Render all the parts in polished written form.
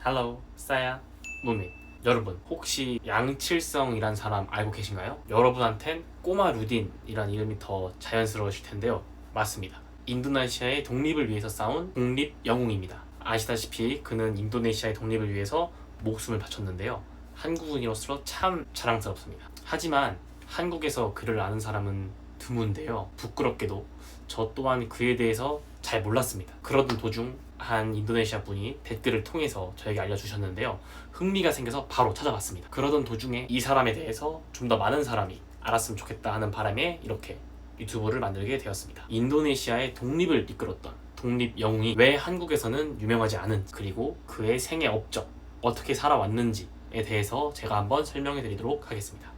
Hello, 싸야, 노네. 여러분, 혹시 양칠성이란 사람 알고 계신가요? 여러분한텐 꼬마 루딘이란 이름이 더 자연스러우실 텐데요. 맞습니다. 인도네시아의 독립을 위해서 싸운 독립 영웅입니다. 아시다시피 그는 인도네시아의 독립을 위해서 목숨을 바쳤는데요. 한국인으로서 참 자랑스럽습니다. 하지만 한국에서 그를 아는 사람은 드문데요. 부끄럽게도 저 또한 그에 대해서 잘 몰랐습니다. 그러던 도중 한 인도네시아 분이 댓글을 통해서 저에게 알려주셨는데요. 흥미가 생겨서 바로 찾아봤습니다. 그러던 도중에 이 사람에 대해서 좀 더 많은 사람이 알았으면 좋겠다 하는 바람에 이렇게 유튜브를 만들게 되었습니다. 인도네시아의 독립을 이끌었던 독립 영웅이 왜 한국에서는 유명하지 않은, 그리고 그의 생애 업적, 어떻게 살아왔는지에 대해서 제가 한번 설명해 드리도록 하겠습니다.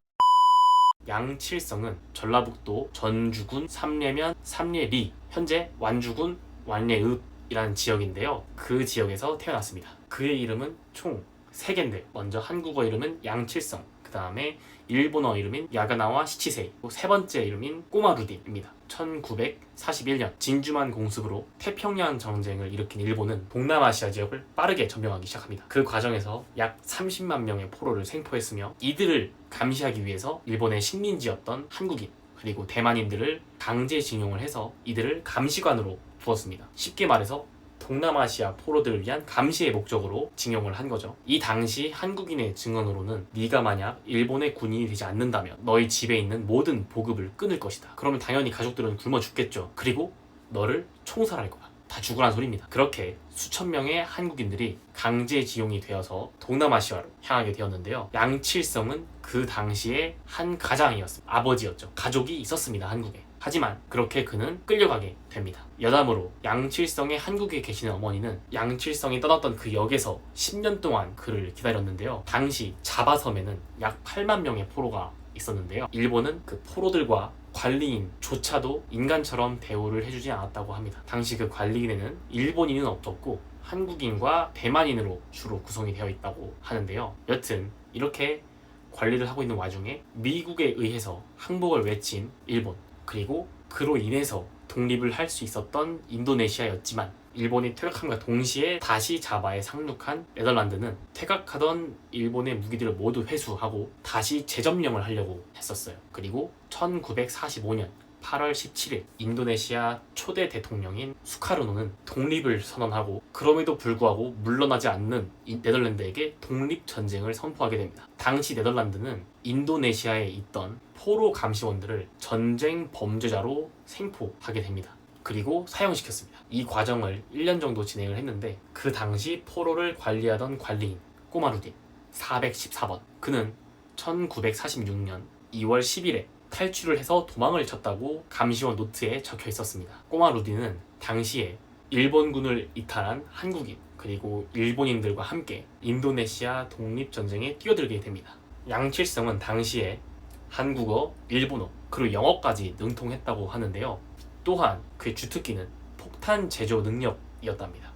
양칠성은 전라북도 전주군 삼례면 삼례리, 현재 완주군 완례읍이라는 지역인데요. 그 지역에서 태어났습니다. 그의 이름은 총 3개인데, 먼저 한국어 이름은 양칠성, 그 다음에 일본어 이름인 야가나와 시치세이, 세 번째 이름인 꼬마루딘입니다. 1941년 진주만 공습으로 태평양 전쟁을 일으킨 일본은 동남아시아 지역을 빠르게 점령하기 시작합니다. 그 과정에서 약 30만 명의 포로를 생포했으며, 이들을 감시하기 위해서 일본의 식민지였던 한국인 그리고 대만인들을 강제징용을 해서 이들을 감시관으로 두었습니다. 쉽게 말해서 동남아시아 포로들을 위한 감시의 목적으로 징용을 한 거죠. 이 당시 한국인의 증언으로는 네가 만약 일본의 군인이 되지 않는다면 너희 집에 있는 모든 보급을 끊을 것이다. 그러면 당연히 가족들은 굶어 죽겠죠. 그리고 너를 총살할 거야. 다 죽으란 소리입니다. 그렇게 수천 명의 한국인들이 강제징용이 되어서 동남아시아로 향하게 되었는데요. 양칠성은 그 당시에 한 가장이었습니다. 아버지였죠. 가족이 있었습니다, 한국에. 하지만 그렇게 그는 끌려가게 됩니다. 여담으로 양칠성의 한국에 계시는 어머니는 양칠성이 떠났던 그 역에서 10년 동안 그를 기다렸는데요. 당시 자바섬에는 약 8만 명의 포로가 있었는데요. 일본은 그 포로들과 관리인조차도 인간처럼 대우를 해주지 않았다고 합니다. 당시 그 관리인에는 일본인은 없었고 한국인과 대만인으로 주로 구성이 되어 있다고 하는데요. 여튼 이렇게 관리를 하고 있는 와중에 미국에 의해서 항복을 외친 일본, 그리고 그로 인해서 독립을 할 수 있었던 인도네시아였지만, 일본이 퇴각함과 동시에 다시 자바에 상륙한 네덜란드는 퇴각하던 일본의 무기들을 모두 회수하고 다시 재점령을 하려고 했었어요. 그리고 1945년 8월 17일 인도네시아 초대 대통령인 수카르노는 독립을 선언하고, 그럼에도 불구하고 물러나지 않는 네덜란드에게 독립전쟁을 선포하게 됩니다. 당시 네덜란드는 인도네시아에 있던 포로 감시원들을 전쟁 범죄자로 생포하게 됩니다. 그리고 사형시켰습니다. 이 과정을 1년 정도 진행을 했는데, 그 당시 포로를 관리하던 관리인 꼬마루딘 414번, 그는 1946년 2월 10일에 탈출을 해서 도망을 쳤다고 감시원 노트에 적혀 있었습니다. 꼬마루딘은 당시에 일본군을 이탈한 한국인 그리고 일본인들과 함께 인도네시아 독립전쟁에 뛰어들게 됩니다. 양칠성은 당시에 한국어, 일본어, 그리고 영어까지 능통했다고 하는데요. 또한 그의 주특기는 폭탄 제조 능력이었답니다.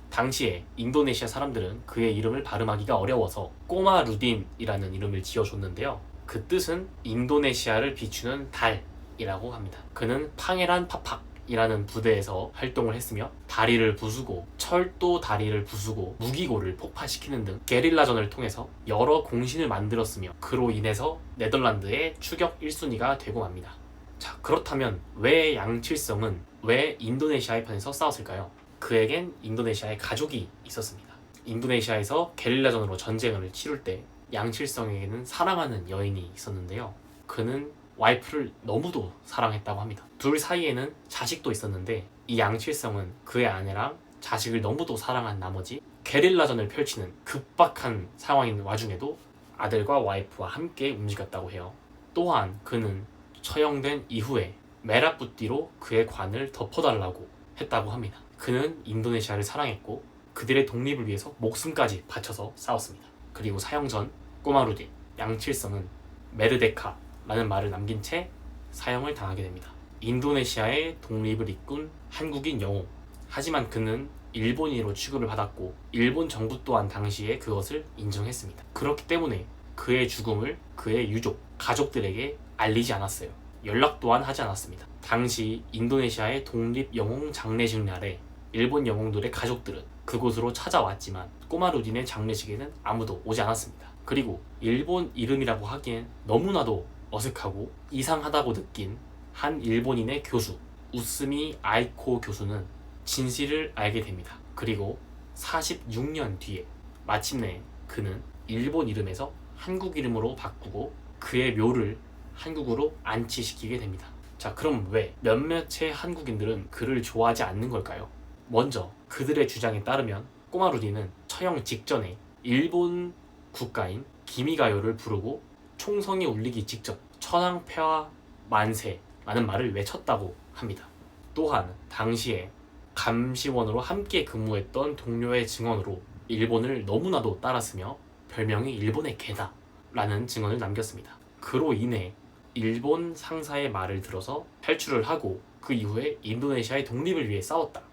당시에 인도네시아 사람들은 그의 이름을 발음하기가 어려워서 꼬마루딘이라는 이름을 지어줬는데요. 그 뜻은 인도네시아를 비추는 달이라고 합니다. 그는 팡에란 파팍이라는 부대에서 활동을 했으며, 다리를 부수고 철도 다리를 부수고 무기고를 폭파시키는 등 게릴라전을 통해서 여러 공신을 만들었으며, 그로 인해서 네덜란드의 추격 1순위가 되고 맙니다. 자, 그렇다면 왜 양칠성은 왜 인도네시아의 편에서 싸웠을까요? 그에겐 인도네시아의 가족이 있었습니다. 인도네시아에서 게릴라전으로 전쟁을 치룰 때 양칠성에게는 사랑하는 여인이 있었는데요. 그는 와이프를 너무도 사랑했다고 합니다. 둘 사이에는 자식도 있었는데, 이 양칠성은 그의 아내랑 자식을 너무도 사랑한 나머지 게릴라전을 펼치는 급박한 상황인 와중에도 아들과 와이프와 함께 움직였다고 해요. 또한 그는 처형된 이후에 메라푸띠로 그의 관을 덮어달라고 했다고 합니다. 그는 인도네시아를 사랑했고 그들의 독립을 위해서 목숨까지 바쳐서 싸웠습니다. 그리고 사형 전 꼬마루딘 양칠성은 메르데카라는 말을 남긴 채 사형을 당하게 됩니다. 인도네시아의 독립을 이끈 한국인 영웅. 하지만 그는 일본인으로 취급을 받았고 일본 정부 또한 당시에 그것을 인정했습니다. 그렇기 때문에 그의 죽음을 그의 유족, 가족들에게 알리지 않았어요. 연락 또한 하지 않았습니다. 당시 인도네시아의 독립 영웅 장례식 날에 일본 영웅들의 가족들은 그곳으로 찾아왔지만 꼬마 루딘의 장례식에는 아무도 오지 않았습니다. 그리고 일본 이름이라고 하기엔 너무나도 어색하고 이상하다고 느낀 한 일본인의 교수 우스미 아이코 교수는 진실을 알게 됩니다. 그리고 46년 뒤에 마침내 그는 일본 이름에서 한국 이름으로 바꾸고 그의 묘를 한국으로 안치시키게 됩니다. 자, 그럼 왜 몇몇의 한국인들은 그를 좋아하지 않는 걸까요? 먼저 그들의 주장에 따르면 꼬마 루디는 처형 직전에 일본 국가인 기미가요를 부르고 총성이 울리기 직전 천황폐하 만세라는 말을 외쳤다고 합니다. 또한 당시에 감시원으로 함께 근무했던 동료의 증언으로 일본을 너무나도 따랐으며 별명이 일본의 개다 라는 증언을 남겼습니다. 그로 인해 일본 상사의 말을 들어서 탈출을 하고 그 이후에 인도네시아의 독립을 위해 싸웠다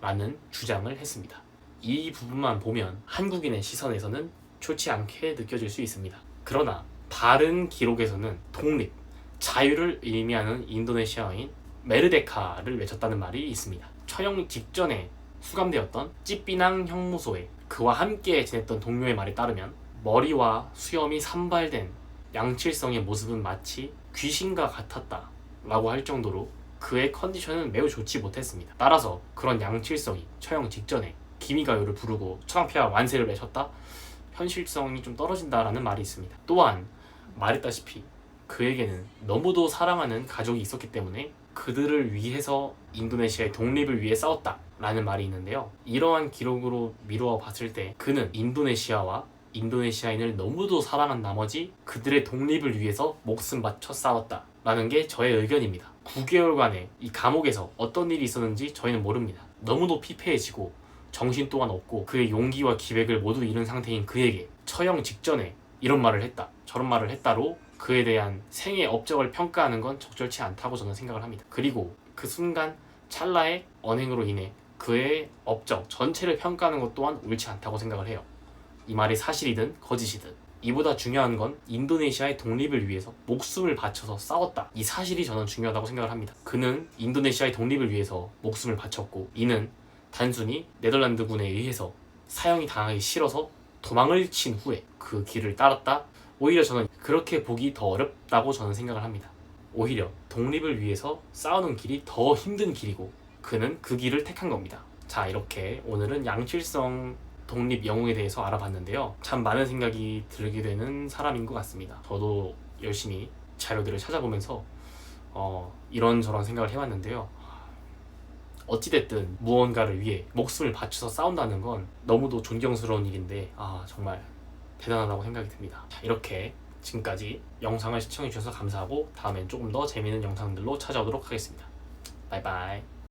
라는 주장을 했습니다. 이 부분만 보면 한국인의 시선에서는 좋지 않게 느껴질 수 있습니다. 그러나 다른 기록에서는 독립, 자유를 의미하는 인도네시아어인 메르데카를 외쳤다는 말이 있습니다. 처형 직전에 수감되었던 찌삐낭 형무소에 그와 함께 지냈던 동료의 말에 따르면 머리와 수염이 산발된 양칠성의 모습은 마치 귀신과 같았다 라고 할 정도로 그의 컨디션은 매우 좋지 못했습니다. 따라서 그런 양칠성이 처형 직전에 기미가요를 부르고 천황폐하 만세를 외쳤다? 현실성이 좀 떨어진다라는 말이 있습니다. 또한 말했다시피 그에게는 너무도 사랑하는 가족이 있었기 때문에 그들을 위해서 인도네시아의 독립을 위해 싸웠다 라는 말이 있는데요. 이러한 기록으로 미루어 봤을 때 그는 인도네시아와 인도네시아인을 너무도 사랑한 나머지 그들의 독립을 위해서 목숨 바쳐 싸웠다 라는 게 저의 의견입니다. 9개월간의 이 감옥에서 어떤 일이 있었는지 저희는 모릅니다. 너무도 피폐해지고 정신 또한 없고 그의 용기와 기백을 모두 잃은 상태인 그에게 처형 직전에 이런 말을 했다 저런 말을 했다로 그에 대한 생애 업적을 평가하는 건 적절치 않다고 저는 생각을 합니다. 그리고 그 순간 찰나의 언행으로 인해 그의 업적 전체를 평가하는 것 또한 옳지 않다고 생각을 해요. 이 말이 사실이든 거짓이든 이보다 중요한 건 인도네시아의 독립을 위해서 목숨을 바쳐서 싸웠다. 이 사실이 저는 중요하다고 생각을 합니다. 그는 인도네시아의 독립을 위해서 목숨을 바쳤고 이는 단순히 네덜란드군에 의해서 사형이 당하기 싫어서 도망을 친 후에 그 길을 따랐다. 오히려 저는 그렇게 보기 더 어렵다고 저는 생각을 합니다. 오히려 독립을 위해서 싸우는 길이 더 힘든 길이고 그는 그 길을 택한 겁니다. 자, 이렇게 오늘은 양칠성 독립 영웅에 대해서 알아봤는데요. 참 많은 생각이 들게 되는 사람인 것 같습니다. 저도 열심히 자료들을 찾아보면서 이런저런 생각을 해왔는데요. 어찌됐든 무언가를 위해 목숨을 바쳐서 싸운다는 건 너무도 존경스러운 일인데 정말 대단하다고 생각이 듭니다. 자, 이렇게 지금까지 영상을 시청해주셔서 감사하고 다음엔 조금 더 재미있는 영상들로 찾아오도록 하겠습니다. 바이바이.